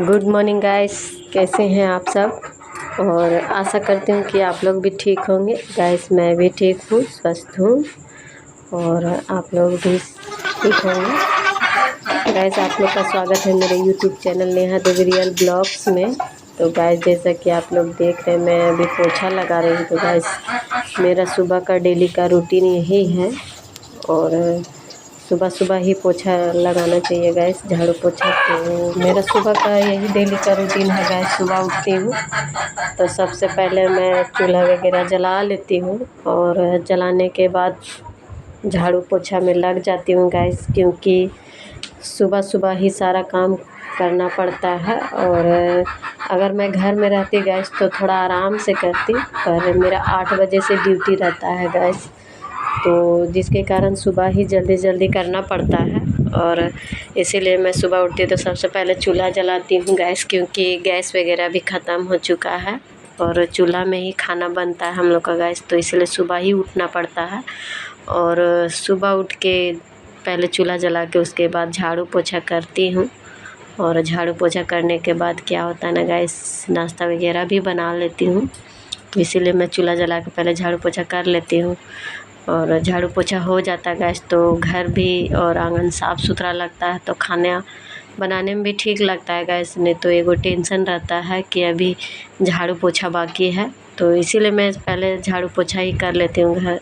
Good morning guys, कैसे हैं आप सब। और आशा करती हूँ कि आप लोग भी ठीक होंगे। गाइस मैं भी ठीक हूँ, स्वस्थ हूँ और आप लोग भी ठीक होंगे। गाइस आप लोग का स्वागत है मेरे यूट्यूब चैनल नेहा देवी रियल ब्लॉग्स में। तो गाइस जैसा कि आप लोग देख रहे हैं, मैं अभी पोछा लगा रही हूँ। तो गाइस मेरा सुबह का डेली का रूटीन यही है और सुबह सुबह ही पोछा लगाना चाहिए गाइस, झाड़ू पोछा। तो मेरा सुबह का यही डेली का रूटीन है गाइस। सुबह उठती हूँ तो सबसे पहले मैं चूल्हा वगैरह जला लेती हूँ और जलाने के बाद झाड़ू पोछा में लग जाती हूँ गाइस, क्योंकि सुबह सुबह ही सारा काम करना पड़ता है। और अगर मैं घर में रहती गाइस तो थोड़ा आराम से करती, पर मेरा 8 बजे से ड्यूटी रहता है गाइस, तो जिसके कारण सुबह ही जल्दी जल्दी करना पड़ता है। और इसीलिए मैं सुबह उठती तो सबसे पहले चूल्हा जलाती हूँ गैस, क्योंकि गैस वगैरह भी ख़त्म हो चुका है और चूल्हा में ही खाना बनता है हम लोग का गैस, तो इसलिए सुबह ही उठना पड़ता है। और सुबह उठ के पहले चूल्हा जला के उसके बाद झाड़ू पोछा करती हूँ। और झाड़ू पोछा करने के बाद क्या होता है ना गैस, नाश्ता वगैरह भी बना लेती हूँ। तो इसीलिए मैं चूल्हा जला के पहले झाड़ू पोछा कर लेती हूँ और झाड़ू पोछा हो जाता है गैस, तो घर भी और आंगन साफ़ सुथरा लगता है, तो खाना बनाने में भी ठीक लगता है गैस। नहीं तो एगो टेंशन रहता है कि अभी झाड़ू पोछा बाकी है, तो इसीलिए मैं पहले झाड़ू पोछा ही कर लेती हूँ घर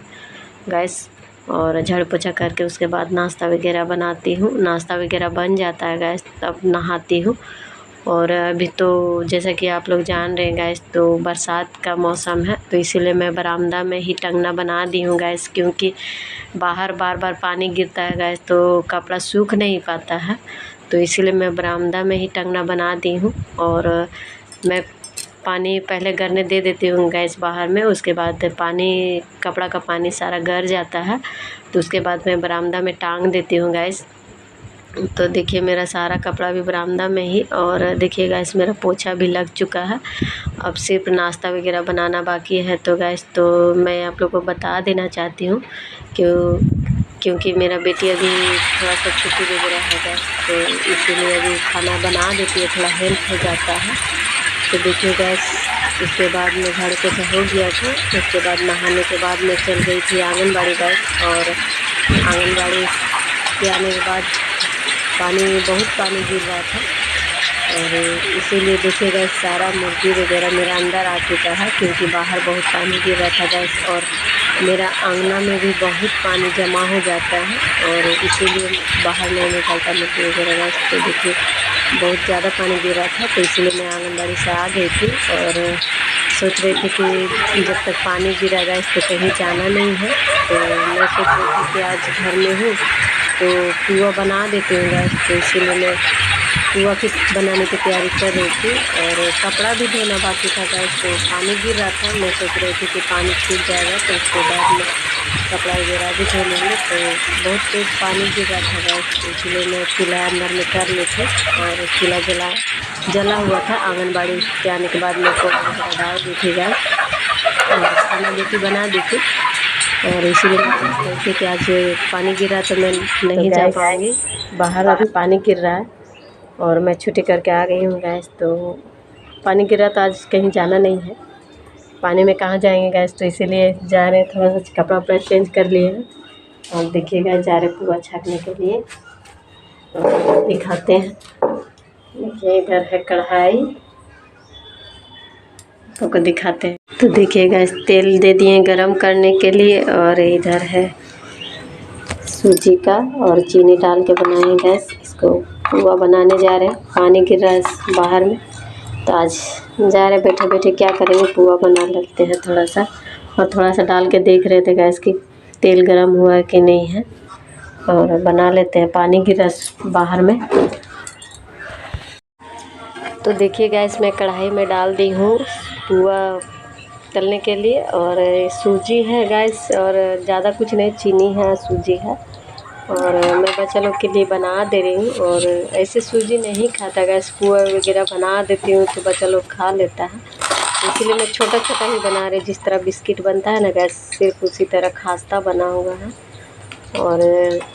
गैस। और झाड़ू पोछा करके उसके बाद नाश्ता वगैरह बनाती हूँ। नाश्ता वगैरह बन जाता है गैस, तब नहाती हूँ। और अभी तो जैसा कि आप लोग जान रहे हैं गैस, तो बरसात का मौसम है, तो इसीलिए मैं बरामदा में ही टंगना बना दी हूँ गैस, क्योंकि बाहर बार बार पानी गिरता है गैस, तो कपड़ा सूख नहीं पाता है। तो इसीलिए मैं बरामदा में ही टंगना बना दी हूँ। और मैं पानी पहले गरने दे देती हूँ गैस बाहर में, उसके बाद पानी कपड़ा का पानी सारा गर जाता है, तो उसके बाद मैं बरामदा में टांग देती हूँ गैस। तो देखिए मेरा सारा कपड़ा भी बरामदा में ही, और देखिए गैस मेरा पोछा भी लग चुका है। अब सिर्फ नाश्ता वगैरह बनाना बाकी है। तो गैस तो मैं आप लोगों को बता देना चाहती हूँ क्योंकि मेरा बेटी अभी थोड़ा सा छुट्टी वगैरह है गैस, तो इसीलिए अभी खाना बना देती है, थोड़ा हेल्प हो जाता है। तो देखिए गैस उसके बाद में झाड़ू पोछा हो गया था। उसके बाद नहाने के बाद मैं चल गई थी आंगनबाड़ी गैस, और आंगनबाड़ी के आने के बाद बहुत पानी गिर रहा था, और इसीलिए देखिए गैस सारा मुर्गी वगैरह मेरा अंदर आ चुका है, क्योंकि बाहर बहुत पानी गिर रहा था गैस, और मेरा आंगना में भी बहुत पानी जमा हो जाता है, और इसीलिए बाहर नहीं निकलता मुर्गी वगैरह गैस। तो देखिए बहुत ज़्यादा पानी गिर रहा था, तो इसलिए मैं आंगनबाड़ी से आ गई थी और सोच रही थी कि जब तक पानी गिरा गैस तो कहीं जाना नहीं है। तो मैं सोच रही थी कि आज घर में हूँ तो पुआ बना देती हूँ गैस, तो इसीलिए मैं पुआ की बनाने की तैयारी कर रही थी। और कपड़ा भी धोना बाकी था गैस, तो पानी गिर रहा था, मैं सोच रही थी कि पानी छूट जाएगा तो उसके बाद में कपड़ा वगैरह भी धो लेंगे। तो बहुत तेज़ पानी गिर रहा था गैस, तो इसलिए मैं चूल्हा अंदर में कर ली थी, और चूल्हा जला हुआ था। आंगनबाड़ी के आने के बाद मैं पोहा वगैरह डाल दी थी गैस, और खाना बेटी बना दी थी। और इसीलिए मैं सोच रही थी कि आज पानी गिर रहा तो मैं नहीं जा पाऊँगी, बाहर अभी पानी गिर रहा है और मैं छुट्टी करके आ गई हूँ गैस। तो पानी गिरा तो आज कहीं जाना नहीं है, पानी में कहाँ जाएंगे गैस, तो इसीलिए जा रहे हैं, थोड़ा सा कपड़ा वपड़ा चेंज कर लिए हैं। और देखिएगा जा रहे पुआ छाकने के लिए, तो दिखाते हैं। देखिए इधर है कढ़ाई, सबको दिखाते हैं। तो देखिए गैस तेल दे दिए गरम करने के लिए, और इधर है सूजी का और चीनी डाल के बनाए गैस। इसको पुआ बनाने जा रहे हैं, पानी गिर रहा है बाहर में, तो आज जा रहे बैठे बैठे क्या करेंगे, पुआ बना लेते हैं थोड़ा सा। और थोड़ा सा डाल के देख रहे थे गैस कि तेल गरम हुआ है कि नहीं है, और बना लेते हैं। पानी गिरा बाहर में, तो देखिए गैस मैं कढ़ाई में डाल दी हूँ पुआ तलने के लिए, और सूजी है गैस, और ज़्यादा कुछ नहीं, चीनी है सूजी है, और मैं बच्चा लोग के लिए बना दे रही हूँ। और ऐसे सूजी नहीं खाता गैस, पुआ वगैरह बना देती हूँ तो बच्चा लोग खा लेता है, तो इसीलिए मैं छोटा छोटा ही बना रही, जिस तरह बिस्किट बनता है ना गैस, सिर्फ उसी तरह खास्ता बना हुआ है। और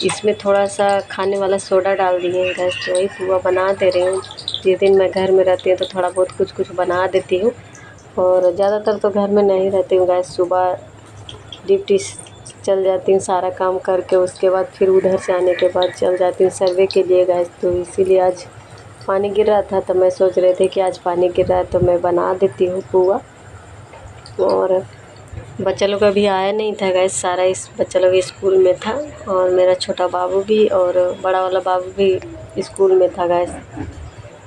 इसमें थोड़ा सा खाने वाला सोडा डाल दिए गैस, तो वही पुआ बना दे रही हूँ। जिस दिन मैं घर में रहती हूँ तो थोड़ा बहुत कुछ कुछ बना देती हूँ, और ज़्यादातर तो घर में नहीं रहती हूँ गैस। सुबह ड्यूटी चल जाती हूँ सारा काम करके, उसके बाद फिर उधर से आने के बाद चल जाती हूँ सर्वे के लिए गैस। तो इसीलिए आज पानी गिर रहा था तो मैं सोच रहे थे कि आज पानी गिर रहा है तो मैं बना देती हूँ पुआ। और बच्चा लोग अभी आया नहीं था गैस, सारा इस बच्चा लोग स्कूल में था, और मेरा छोटा बाबू भी और बड़ा वाला बाबू भी स्कूल में था गैस।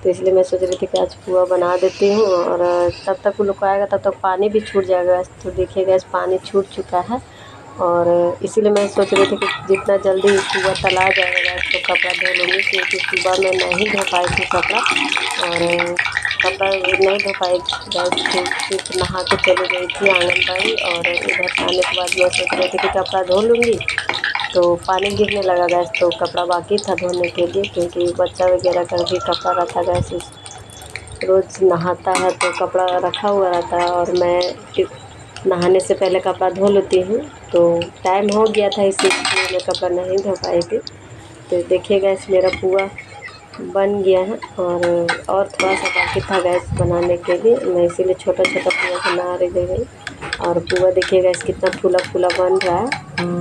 तो इसलिए मैं सोच रही थी कि आज पुआ बना देती हूँ, और तब तक वो लोग आएगा तब तक पानी भी छूट जाएगा गैस। तो देखिए गैस पानी छूट चुका है, और इसीलिए मैं सोच रही थी कि जितना जल्दी पुआ तला जाएगा गैस तो कपड़ा धो लूँगी, क्योंकि सुबह मैं नहीं धो पाई थी कपड़ा, और कपड़ा नहीं धो पाई गैस। सिर्फ नहा के चली गई थी आंगनबाड़ी, और इधर से आने के बाद मैं सोच रही थी कि कपड़ा धो लूँगी, तो पानी गिरने लगा गैस। तो कपड़ा बाकी था धोने के लिए, क्योंकि बच्चा वगैरह का भी कपड़ा रहता गैस, रोज़ नहाता है तो कपड़ा रखा हुआ रहता है, और मैं नहाने से पहले कपड़ा धो लेती हूँ। तो टाइम हो गया था इसीलिए मैं कपड़ा नहीं धो पाई थी। तो देखिए गैस मेरा पुआ बन गया है, और थोड़ा सा बाकी था गैस बनाने के लिए, मैं इसीलिए छोटा छोटा पुआ बना रही गई। और पुआ देखिए गैस कितना फूला फूला बन रहा है।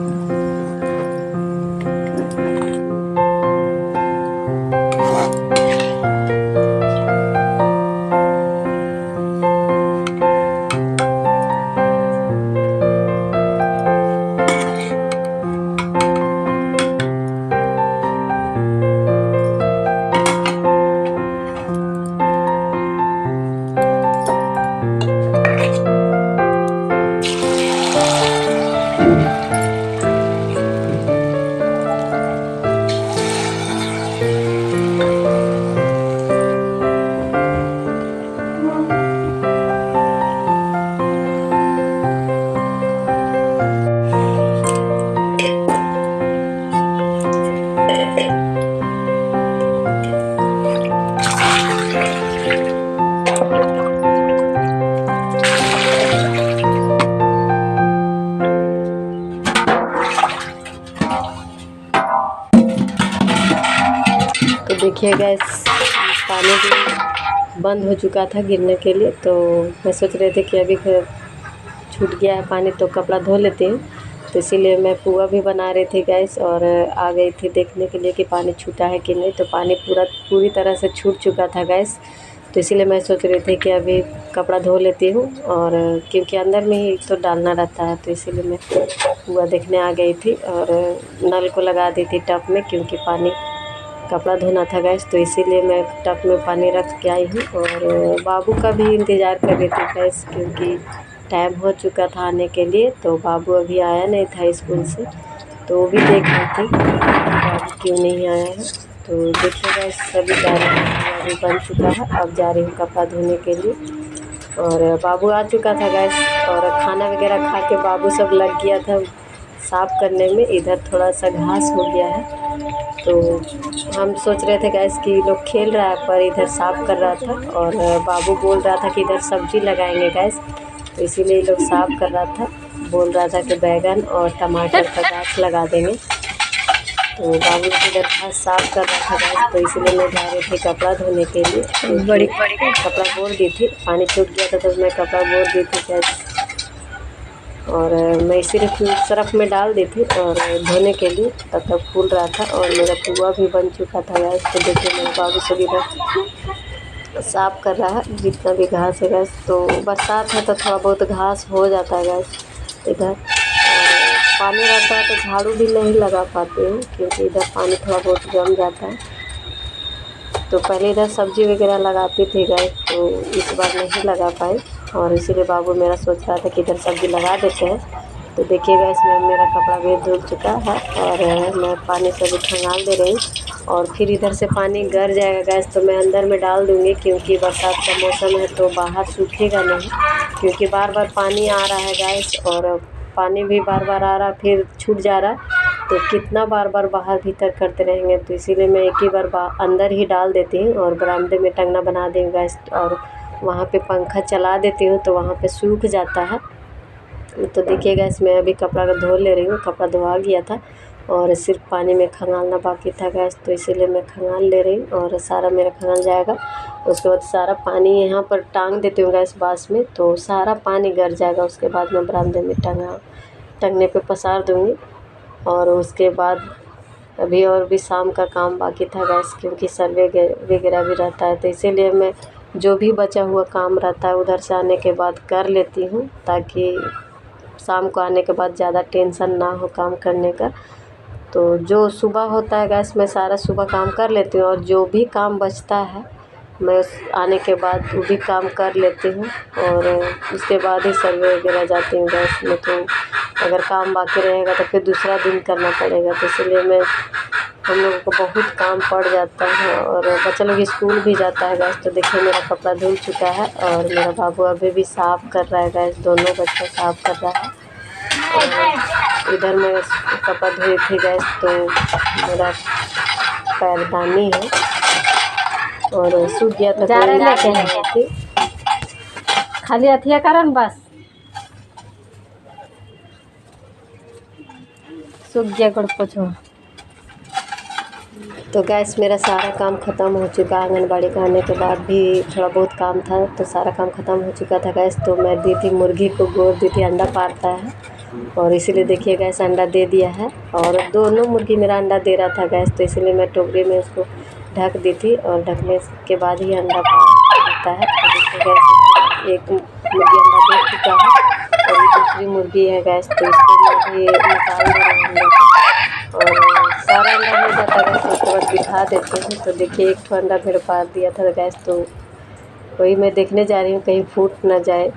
तो देखिए गैस पानी भी बंद हो चुका था गिरने के लिए, तो मैं सोच रहे थे कि अभी छूट गया है पानी तो कपड़ा धो लेती हूँ। तो इसीलिए मैं पुआ भी बना रही थी गैस, और आ गई थी देखने के लिए कि पानी छूटा है कि नहीं। तो पानी पूरी तरह से छूट चुका था गैस। तो इसीलिए मैं सोच रही थी कि अभी कपड़ा धो लेती हूँ, और क्योंकि अंदर में ही तो डालना रहता है, तो इसीलिए मैं पुआ देखने आ गई थी, और नल को लगा दी थी टब में, क्योंकि पानी कपड़ा धोना था गैस। तो इसीलिए मैं टब में पानी रख के आई हूँ, और बाबू का भी इंतज़ार कर रही थी गैस, क्योंकि टाइम हो चुका था आने के लिए। तो बाबू अभी आया नहीं था स्कूल से, तो वो भी देख रही थी बाबू क्यों नहीं आया है। तो देखिए गैस सभी जा रहे हैं, अभी बन चुका है, अब जा रही हूँ कपड़ा धोने के लिए। और बाबू आ चुका था गैस, और खाना वगैरह खा के बाबू सब लग गया था साफ़ करने में। इधर थोड़ा सा घास हो गया है, तो हम सोच रहे थे गैस कि लोग खेल रहा है, पर इधर साफ़ कर रहा था, और बाबू बोल रहा था कि इधर सब्ज़ी लगाएंगे गैस। तो इसीलिए लोग साफ़ कर रहा था, बोल रहा था कि बैगन और टमाटर का गाछ लगा देंगे। तो बाबू इधर घास साफ़ कर रहा था गैस, तो इसीलिए मैं जा रही थी कपड़ा धोने के लिए। तो बड़ी कपड़ा बोल दी थी, पानी छूट गया था तो मैं कपड़ा बोल दी थी गैस, और मैं सिर्फ सर्फ में डाल दी थी और धोने के लिए, तब तक फूल रहा था, और मेरा पुआ भी बन चुका था गैस। तो देखिए मेरे बाबू सब इधर साफ़ कर रहा है जितना भी घास है गैस। तो बरसात है तो थोड़ा बहुत घास हो जाता है गैस इधर, पानी रहता है तो झाड़ू भी नहीं लगा पाते हैं, क्योंकि इधर पानी थोड़ा बहुत जम जाता है। तो पहले इधर सब्ज़ी वगैरह लगाती थी गैस, तो इस बार नहीं लगा पाई, और इसीलिए बाबू मेरा सोच रहा था कि इधर सब्ज़ी लगा देते हैं। तो देखिए गैस मेरा कपड़ा भी धुल चुका है, और मैं पानी से भी खंगाल दे रही हूँ, और फिर इधर से पानी गर जाएगा गैस तो मैं अंदर में डाल दूँगी, क्योंकि बरसात का मौसम है तो बाहर सूखेगा नहीं, क्योंकि बार बार पानी आ रहा है गैस, और पानी भी बार बार आ रहा फिर छूट जा रहा, तो कितना बार बार बाहर भीतर करते रहेंगे। तो इसीलिए मैं एक ही बार अंदर ही डाल देती हूँ, और बरामदे में टंगना बना देंगे गैस, और वहाँ पे पंखा चला देती हूँ तो वहाँ पे सूख जाता है। तो देखिए गैस मैं अभी कपड़ा धो ले रही हूँ, कपड़ा धोआ गया था, और सिर्फ पानी में खंगालना बाकी था गैस, तो इसीलिए मैं खंगाल ले रही हूँ और सारा मेरा खंगाल जाएगा। उसके बाद सारा पानी यहाँ पर टांग देती हूँ गैस बांस में, तो सारा पानी गर जाएगा। उसके बाद मैं बरामदे में टंगने पे पसार दूँगी। और उसके बाद अभी और भी शाम का काम बाकी था गैस, क्योंकि सर्वे वगैरह भी रहता है, तो इसीलिए मैं जो भी बचा हुआ काम रहता है उधर से आने के बाद कर लेती हूँ, ताकि शाम को आने के बाद ज़्यादा टेंशन ना हो काम करने का। तो जो सुबह होता है गैस, मैं सारा सुबह काम कर लेती हूँ, और जो भी काम बचता है मैं आने के बाद वो भी काम कर लेती हूँ, और उसके बाद ही सर्वे वगैरह जाती हूँ गैस में। तो अगर काम बाकी रहेगा तो फिर दूसरा दिन करना पड़ेगा, तो इसलिए मैं हम लोगों को बहुत काम पड़ जाता है। और बच्चा लोग स्कूल भी जाता है गैस। तो देखिए मेरा कपड़ा धुल चुका है और मेरा बाबू अभी भी साफ़ कर रहा है गैस, दोनों बच्चा साफ़ कर रहा है। और इधर मैं कपड़ा धोई थी गैस, तो मेरा पैरदानी है और सूख गया था, जा रहे लेके खाली अथिया कारण बस सूख गया गुड़ पोछो। तो गैस मेरा सारा काम ख़त्म हो चुका। आंगनबाड़ी का आने के बाद भी थोड़ा बहुत काम था, तो सारा काम ख़त्म हो चुका था गैस। तो मैं दी थी मुर्गी को गोर दी थी, अंडा पारता है, और इसीलिए देखिए गैस अंडा दे दिया है। और दोनों मुर्गी मेरा अंडा दे रहा था गैस, तो इसीलिए मैं टोकरी में उसको ढक दी थी, और ढकने के बाद ही अंडा देता है। तो देखिए गैस एक मुर्गी अंडा दे चुका है और ये दूसरी मुर्गी है गैस, तो इसको मैं भी निकाल दे रही हूँ। और सारा अंडा हो जाता है गैस, उसके बाद बिठा देते हैं। तो देखिए एक अंडा मेरे पार दिया था गैस, तो वही मैं देखने जा रही हूँ कहीं फूट ना जाए,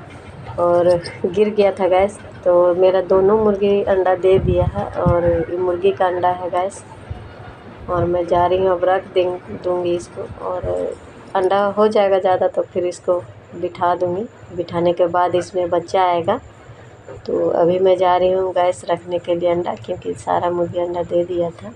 और गिर गया था गैस। तो मेरा दोनों मुर्गी अंडा दे दिया है, और ये मुर्गी का अंडा है गैस, और मैं जा रही हूँ अब रख दूँगी इसको। और अंडा हो जाएगा ज़्यादा तो फिर इसको बिठा दूँगी, बिठाने के बाद इसमें बच्चा आएगा। तो अभी मैं जा रही हूँ गैस रखने के लिए अंडा, क्योंकि सारा मुर्गी अंडा दे दिया था।